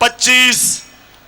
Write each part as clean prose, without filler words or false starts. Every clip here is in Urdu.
25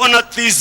29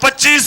25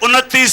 29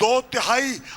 2/3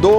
2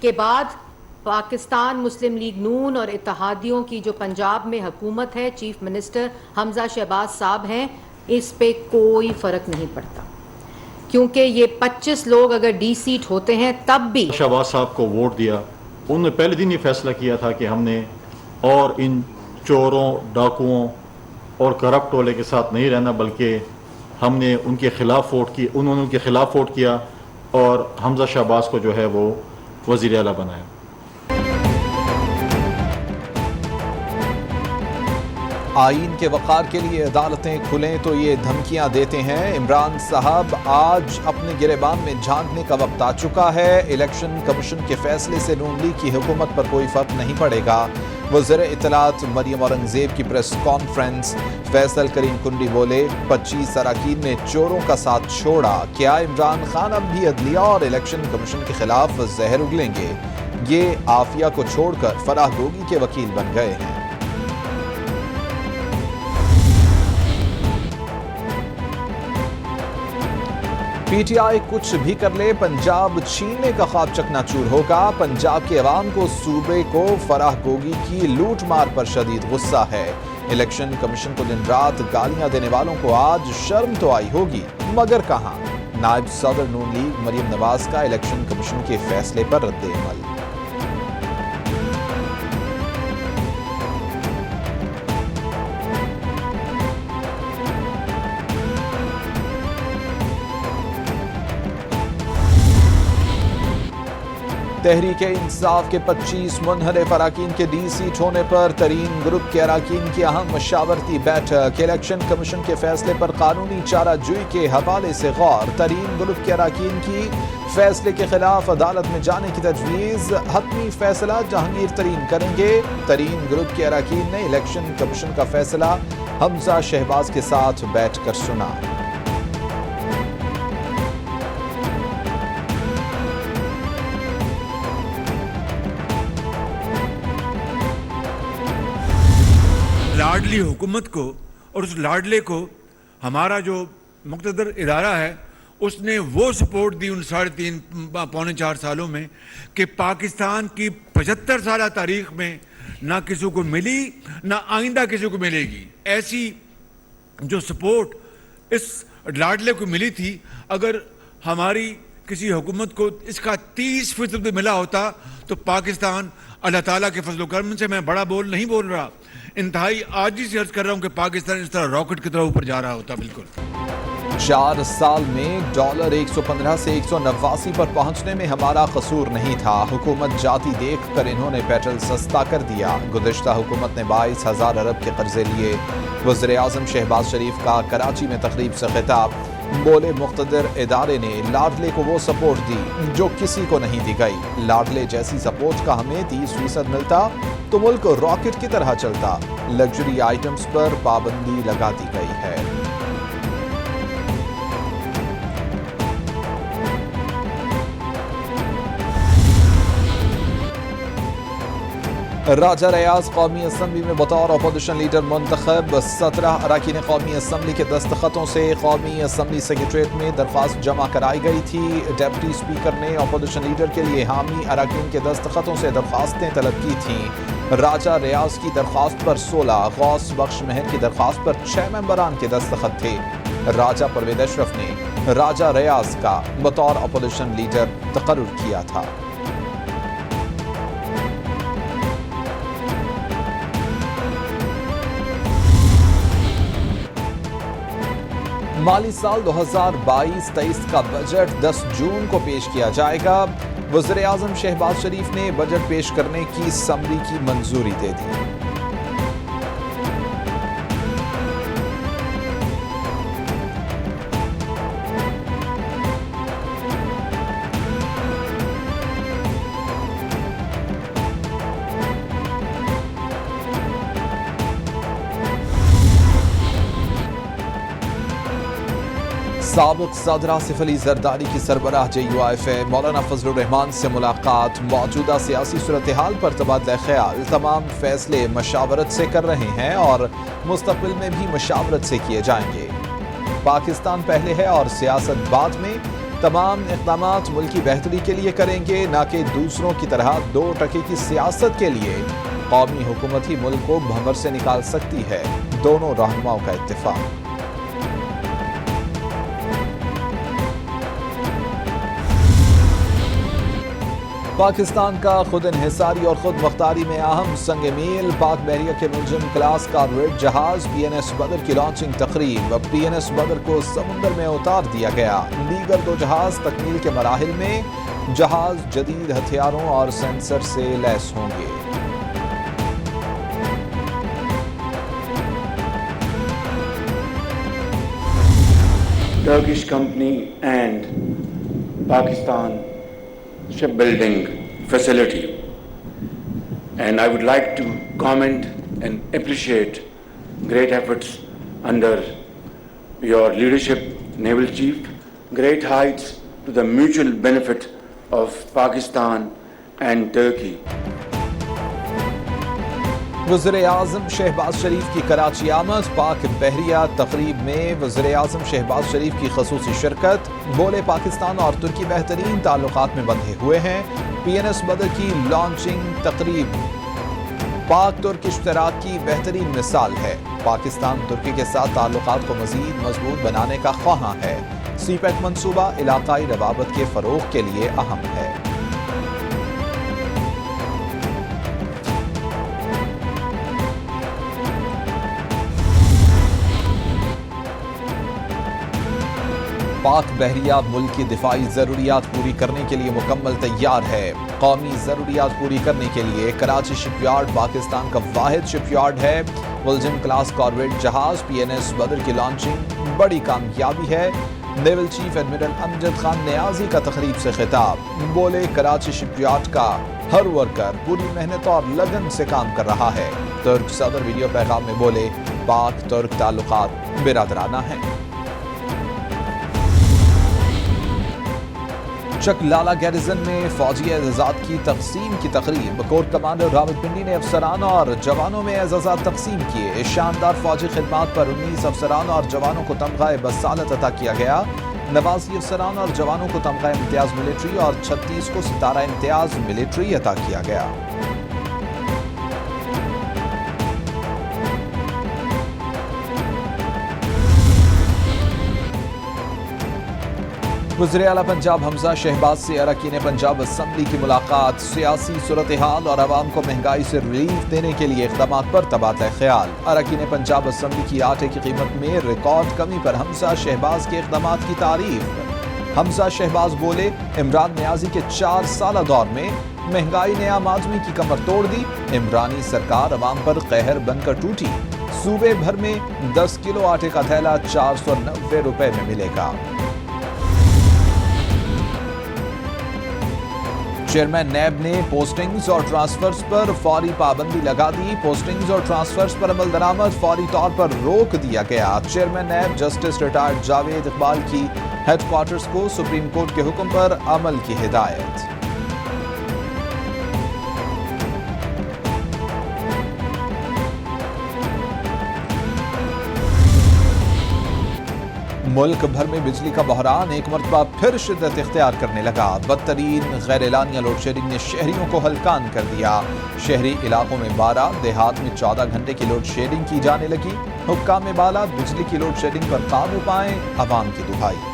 کے بعد پاکستان مسلم لیگ نون اور اتحادیوں کی جو پنجاب میں حکومت ہے، چیف منسٹر حمزہ شہباز صاحب ہیں، اس پہ کوئی فرق نہیں پڑتا، کیونکہ یہ 25 لوگ اگر ڈی سیٹ ہوتے ہیں تب بھی شہباز صاحب کو ووٹ دیا. انہوں نے پہلے دن یہ فیصلہ کیا تھا کہ ہم نے اور ان چوروں، ڈاکوؤں اور کرپٹ ٹولے کے ساتھ نہیں رہنا، بلکہ ہم نے ان کے خلاف ووٹ کی، انہوں نے ان کے خلاف ووٹ کیا اور حمزہ شہباز کو جو ہے وہ وزیر اعلیٰ بنایا. آئین کے وقار کے لیے عدالتیں کھلیں تو یہ دھمکیاں دیتے ہیں. عمران صاحب آج اپنے گریبان میں جھانکنے کا وقت آ چکا ہے. الیکشن کمیشن کے فیصلے سے نون لیگ کی حکومت پر کوئی فرق نہیں پڑے گا. وزیر اطلاعات مریم اورنگزیب کی پریس کانفرنس. فیصل کریم کنڈی بولے 25 اراکین نے چوروں کا ساتھ چھوڑا. کیا عمران خان اب بھی عدلیہ اور الیکشن کمیشن کے خلاف زہر اگلیں گے؟ یہ عافیہ کو چھوڑ کر فلاح گوگی کے وکیل بن گئے ہیں. پی ٹی آئی کچھ بھی کر لے پنجاب چھیننے کا خواب چکنا چور ہوگا. پنجاب کے عوام کو صوبے کو فلاح گوگی کی لوٹ مار پر شدید غصہ ہے. الیکشن کمیشن کو دن رات گالیاں دینے والوں کو آج شرم تو آئی ہوگی، مگر کہاں؟ نائب صدر نون لیگ مریم نواز کا الیکشن کمیشن کے فیصلے پر رد عمل. تحریک انصاف کے 25 منحرف اراکین کے ڈی سیٹ ہونے پر ترین گروپ کے اراکین کی اہم مشاورتی بیٹھک. الیکشن کمیشن کے فیصلے پر قانونی چارہ جوئی کے حوالے سے غور. ترین گروپ کے اراکین کی فیصلے کے خلاف عدالت میں جانے کی تجویز. حتمی فیصلہ جہانگیر ترین کریں گے. ترین گروپ کے اراکین نے الیکشن کمیشن کا فیصلہ حمزہ شہباز کے ساتھ بیٹھ کر سنا. لاڈلی حکومت کو اور اس لاڈلے کو ہمارا جو مقتدر ادارہ ہے اس نے وہ سپورٹ دی ان 3.5 پونے 4 سالوں میں کہ پاکستان کی 75 سالہ تاریخ میں نہ کسی کو ملی، نہ آئندہ کسی کو ملے گی. ایسی جو سپورٹ اس لاڈلے کو ملی تھی، اگر ہماری کسی حکومت کو اس کا 30% بھی ملا ہوتا تو پاکستان اللہ تعالیٰ کے فضل و کرم سے، میں بڑا بول نہیں بول رہا، انتہائی عاجزی سے عرض کر رہا ہوں کہ پاکستان اس طرح راکٹ کی طرح اوپر جا رہا ہوتا. بالکل 4 سال میں ڈالر 115 سے 189 پر پہنچنے میں ہمارا قصور نہیں تھا. حکومت جاتی دیکھ کر انہوں نے پیٹرول سستا کر دیا. گزشتہ حکومت نے 22,000 ارب کے قرضے لیے. وزیر اعظم شہباز شریف کا کراچی میں تقریب سے خطاب. بولے مقتدر ادارے نے لاڈلے کو وہ سپورٹ دی جو کسی کو نہیں دی گئی. لاڈلے جیسی سپورٹ کا ہمیں 30% ملتا تو ملک راکٹ کی طرح چلتا. لگژری آئٹمز پر پابندی لگا دی گئی ہے. راجہ ریاض قومی اسمبلی میں بطور اپوزیشن لیڈر منتخب. 17 اراکین قومی اسمبلی کے دستخطوں سے قومی اسمبلی سیکریٹریٹ میں درخواست جمع کرائی گئی تھی. ڈپٹی اسپیکر نے اپوزیشن لیڈر کے لیے حامی اراکین کے دستخطوں سے درخواستیں طلب کی تھیں. راجہ ریاض کی درخواست پر 16، غوث بخش مہر کی درخواست پر 6 ممبران کے دستخط تھے. راجہ پرویز اشرف نے راجہ ریاض کا بطور اپوزیشن لیڈر تقرر کیا تھا. مالی سال 2022-23 کا بجٹ 10 جون کو پیش کیا جائے گا. وزیر اعظم شہباز شریف نے بجٹ پیش کرنے کی اسمبلی کی منظوری دے دی. سابق صدر آصف علی زرداری کی سربراہ JUIF مولانا فضل الرحمان سے ملاقات. موجودہ سیاسی صورتحال پر تبادلہ خیال. تمام فیصلے مشاورت سے کر رہے ہیں اور مستقبل میں بھی مشاورت سے کیے جائیں گے. پاکستان پہلے ہے اور سیاست بعد میں. تمام اقدامات ملکی بہتری کے لیے کریں گے، نہ کہ دوسروں کی طرح 2% کی سیاست کے لیے۔ قومی حکومت ہی ملک کو بھنور سے نکال سکتی ہے، دونوں رہنماؤں کا اتفاق۔ پاکستان کا خود انحصاری اور خود مختاری میں اہم سنگ میل، پاک بحریہ کے ملزم کلاس کارویٹ جہاز پی این ایس بدر کی لانچنگ تقریب۔ پی این ایس بدر کو سمندر میں اتار دیا گیا، دیگر 2 جہاز تکمیل کے مراحل میں۔ جہاز جدید ہتھیاروں اور سینسر سے لیس ہوں گے۔ Turkish company and Pakistan shipbuilding facility, and I would like to comment and appreciate great efforts under your leadership, Naval Chief, great heights to the mutual benefit of Pakistan and Turkey. وزیر اعظم شہباز شریف کی کراچی آمد، پاک بحریہ تقریب میں وزیر اعظم شہباز شریف کی خصوصی شرکت۔ بولے پاکستان اور ترکی بہترین تعلقات میں بندھے ہوئے ہیں۔ پی این ایس بدر کی لانچنگ تقریب پاک ترک اشتراک کی بہترین مثال ہے۔ پاکستان ترکی کے ساتھ تعلقات کو مزید مضبوط بنانے کا خواہاں ہے۔ سی پیک منصوبہ علاقائی روابط کے فروغ کے لیے اہم ہے۔ پاک بحریہ ملک کی دفاعی ضروریات پوری کرنے کے لیے مکمل تیار ہے۔ قومی ضروریات پوری کرنے کے لیے کراچی شپ یارڈ پاکستان کا واحد شپ یارڈ ہے۔ ولزم کلاس کارویٹ جہاز پی این ایس بدر کی لانچنگ بڑی کامیابی ہے۔ Naval chief admiral Amjad Khan نیازی کا تقریب سے خطاب، بولے کراچی شپ یارڈ کا ہر ورکر پوری محنت اور لگن سے کام کر رہا ہے۔ ترک صدر ویڈیو پیغام میں بولے پاک ترک تعلقات برادرانہ ہیں۔ چک لالہ گیریزن میں فوجی اعزازات کی تقسیم کی تقریب، کور کمانڈر راوت پنڈی نے افسران اور جوانوں میں اعزازات تقسیم کیے۔ شاندار فوجی خدمات پر 19 افسران اور جوانوں کو تمغہ بصالت عطا کیا گیا۔ 89 افسران اور جوانوں کو تمغہ امتیاز ملٹری اور 36 کو ستارہ امتیاز ملٹری عطا کیا گیا۔ وزیر اعلیٰ پنجاب حمزہ شہباز سے اراکین پنجاب اسمبلی کی ملاقات، سیاسی صورتحال اور عوام کو مہنگائی سے ریلیف دینے کے لیے اقدامات پر تبادلہ خیال۔ اراکین پنجاب اسمبلی کی آٹے کی قیمت میں ریکارڈ کمی پر حمزہ شہباز کے اقدامات کی تعریف۔ حمزہ شہباز بولے عمران نیازی کے 4 سالہ دور میں مہنگائی نے عام آدمی کی کمر توڑ دی، عمرانی سرکار عوام پر قہر بن کر ٹوٹی۔ صوبے بھر میں 10 کلو آٹے کا تھیلا 490 روپے میں ملے گا۔ چیئرمین نیب نے پوسٹنگز اور ٹرانسفرز پر فوری پابندی لگا دی، پوسٹنگز اور ٹرانسفرز پر عمل درآمد فوری طور پر روک دیا گیا۔ Chairman NAB justice retired Javed Iqbal کی ہیڈ کوارٹرز کو سپریم کورٹ کے حکم پر عمل کی ہدایت۔ ملک بھر میں بجلی کا بحران ایک مرتبہ پھر شدت اختیار کرنے لگا۔ بدترین غیر اعلانیہ لوڈ شیڈنگ نے شہریوں کو ہلکان کر دیا۔ شہری علاقوں میں 12، دیہات میں 14 گھنٹے کی لوڈ شیڈنگ کی جانے لگی۔ حکام بالا بجلی کی لوڈ شیڈنگ پر قابو پائیں، عوام کی دہائی۔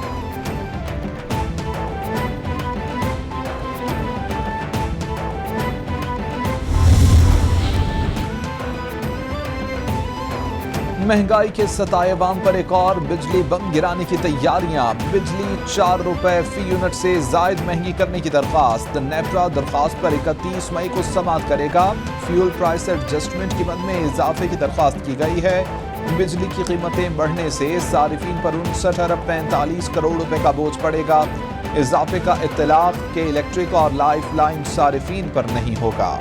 مہنگائی کے ستائے عوام پر ایک اور بجلی بم گرانے کی تیاریاں، بجلی 4 روپے فی یونٹ سے زائد مہنگی کرنے کی درخواست۔ نیپرا درخواست پر 31 مئی کو سماعت کرے گا۔ فیول پرائس ایڈجسٹمنٹ کی مد میں اضافے کی درخواست کی گئی ہے۔ بجلی کی قیمتیں بڑھنے سے صارفین پر 59 ارب 45 کروڑ روپے کا بوجھ پڑے گا۔ اضافے کا اطلاق کے الیکٹرک اور لائف لائن صارفین پر نہیں ہوگا۔